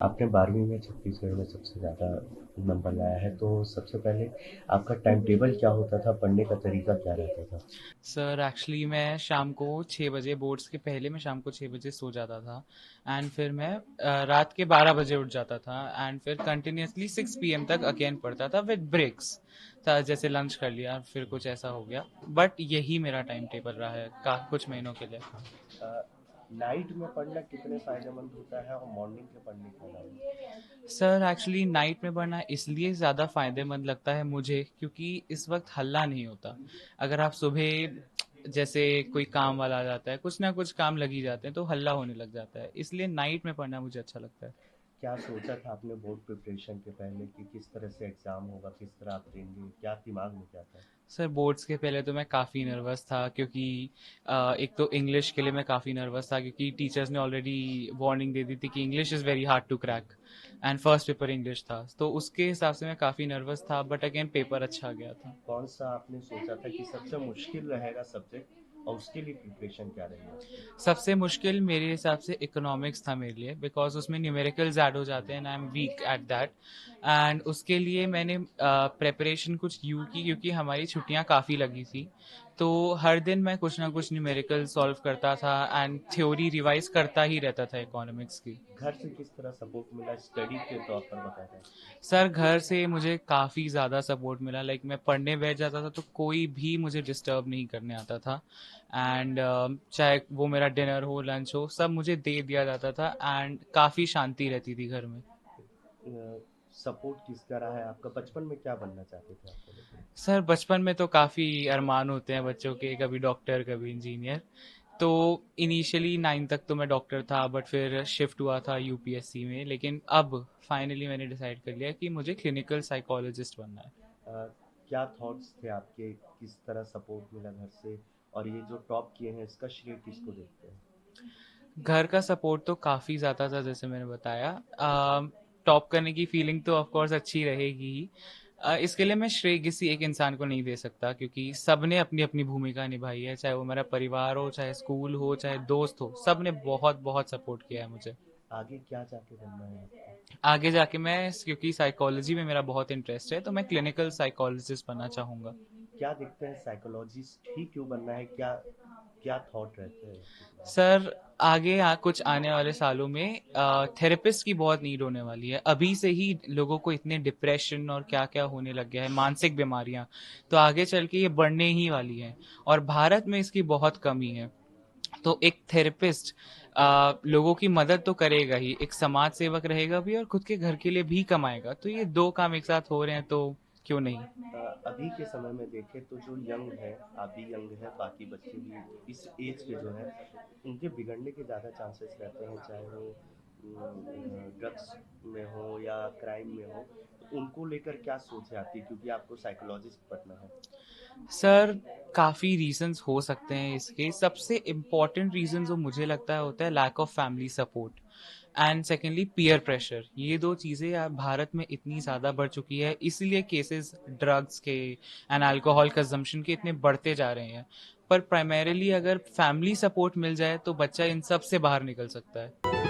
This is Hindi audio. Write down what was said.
आपने 12वीं में छत्तीसगढ़ में सबसे ज़्यादा नंबर लाया है, तो सबसे पहले आपका टाइम टेबल क्या होता था? पढ़ने का तरीका क्या रहता था? सर एक्चुअली मैं शाम को 6 बजे, बोर्ड्स के पहले मैं शाम को 6 बजे सो जाता था। एंड फिर मैं रात के 12 बजे उठ जाता था। एंड फिर कंटिन्यूसली 6 PM तक अगेन पढ़ता था विद ब्रेक्स था, जैसे लंच कर लिया फिर कुछ ऐसा हो गया। बट यही मेरा टाइम टेबल रहा है कुछ महीनों के लिए। अ, नाइट में पढ़ना कितने फ़ायदेमंद होता है और मॉर्निंग के पढ़ने के अलावा? सर एक्चुअली नाइट में पढ़ना इसलिए ज़्यादा फ़ायदेमंद लगता है मुझे क्योंकि इस वक्त हल्ला नहीं होता। अगर आप सुबह जैसे कोई काम वाला आ जाता है, कुछ ना कुछ काम लगी जाते हैं तो हल्ला होने लग जाता है, इसलिए नाइट में पढ़ना मुझे अच्छा लगता है। क्या सोचा था आपने बोर्ड प्रिपरेशन के पहले कि किस तरह से एग्ज़ाम होगा, किस तरह आप देंगे? क्या दिमाग में क्या था? सर बोर्ड्स के पहले तो मैं काफ़ी नर्वस था क्योंकि एक तो इंग्लिश के लिए मैं काफ़ी नर्वस था क्योंकि टीचर्स ने ऑलरेडी वार्निंग दे दी थी कि English is very hard to crack. And first paper English था तो उसके हिसाब से मैं काफ़ी नर्वस था, बट अगेन पेपर अच्छा गया था। कौन-सा आपने सोचा था कि सबसे मुश्किल रहेगा सब्जेक्ट और उसके लिए प्रिपरेशन क्या रही आपकी? सबसे मुश्किल मेरे हिसाब से इकोनॉमिक्स था मेरे लिए, बिकॉज उसमें न्यूमेरिकल्स ऐड हो जाते हैं and I am weak at that. And उसके लिए मैंने प्रेपरेशन कुछ यूँ की क्योंकि हमारी छुट्टियां काफ़ी लगी थी। तो हर दिन मैं कुछ ना कुछ न्यूमेरिकल सॉल्व करता था एंड थ्योरी रिवाइज करता ही रहता था इकोनॉमिक्स की। घर से किस तरह सपोर्ट मिला स्टडी के तौर पर बता रहे हैं? सर घर से मुझे काफ़ी ज़्यादा सपोर्ट मिला, लाइक मैं पढ़ने बैठ जाता था तो कोई भी मुझे डिस्टर्ब नहीं करने आता था। एंड चाहे वो मेरा डिनर हो लंच हो सब मुझे दे दिया जाता था एंड काफ़ी शांति रहती थी घर में। सपोर्ट किसका रहा है आपका? बचपन में क्या बनना चाहते थे आप पहले? सर बचपन में तो काफ़ी अरमान होते हैं बच्चों के, कभी डॉक्टर कभी इंजीनियर। तो इनिशियली 9 तक तो मैं डॉक्टर था, बट फिर शिफ्ट हुआ था यूपीएससी में, लेकिन अब फाइनली मैंने डिसाइड कर लिया कि मुझे क्लिनिकल साइकोलॉजिस्ट बनना है। अ, क्या थॉट्स थे आपके? किस तरह सपोर्ट मिला घर से? और ये जो टॉप किए हैं इसका श्रेय किसको देखते हैं? घर का सपोर्ट तो काफ़ी ज़्यादा था, जैसे मैंने बताया। टॉप करने की फीलिंग तो ऑफ कोर्स अच्छी रहेगी ही। इसके लिए मैं श्रेय किसी एक इंसान को नहीं दे सकता क्योंकि सबने अपनी अपनी भूमिका निभाई है, चाहे वो मेरा परिवार हो, चाहे स्कूल हो, चाहे दोस्त हो, सब ने बहुत बहुत सपोर्ट किया है मुझे। आगे क्या जाके बनना है आपको? आगे जाके मैं, क्योंकि साइकोलॉजी में मेरा बहुत इंटरेस्ट है, तो मैं क्लिनिकल साइकोलॉजिस्ट बनना चाहूँगा। क्या दिखते हैं साइकोलॉजिस्ट ही क्यों बनना है? क्या क्या थॉट रहते हैं आपके दिमाग में? सर आगे कुछ आने वाले सालों में थेरेपिस्ट की बहुत नीड होने वाली है। अभी से ही लोगों को इतने डिप्रेशन और क्या क्या होने लग गया है, मानसिक बीमारियां, तो आगे चल के ये बढ़ने ही वाली हैं। और भारत में इसकी बहुत कमी है। तो एक थेरेपिस्ट लोगों की मदद तो करेगा ही, एक समाज सेवक रहेगा भी और खुद के घर के लिए भी कमाएगा, तो ये दो काम एक साथ हो रहे हैं तो क्यों नहीं। अभी के समय में देखें तो जो यंग है, आप भी यंग है, बाकी बच्चे भी इस एज के जो है, उनके बिगड़ने के ज़्यादा चांसेस रहते हैं, चाहे वो ड्रग्स में हो या क्राइम में हो। तो उनको लेकर क्या सोच है आपकी, क्योंकि आपको साइकोलॉजिस्ट बनना है? सर काफ़ी रीजंस हो सकते हैं इसके। सबसे इम्पॉर्टेंट रीजन जो मुझे लगता है होता है lack of family support and secondly peer pressure. ये दो चीज़ें अब भारत में इतनी ज़्यादा बढ़ चुकी है, इसीलिए केसेस ड्रग्स के एंड अल्कोहल कंजम्पशन के इतने बढ़ते जा रहे हैं। पर प्राइमरीली अगर फैमिली सपोर्ट मिल जाए तो बच्चा इन सब से बाहर निकल सकता है।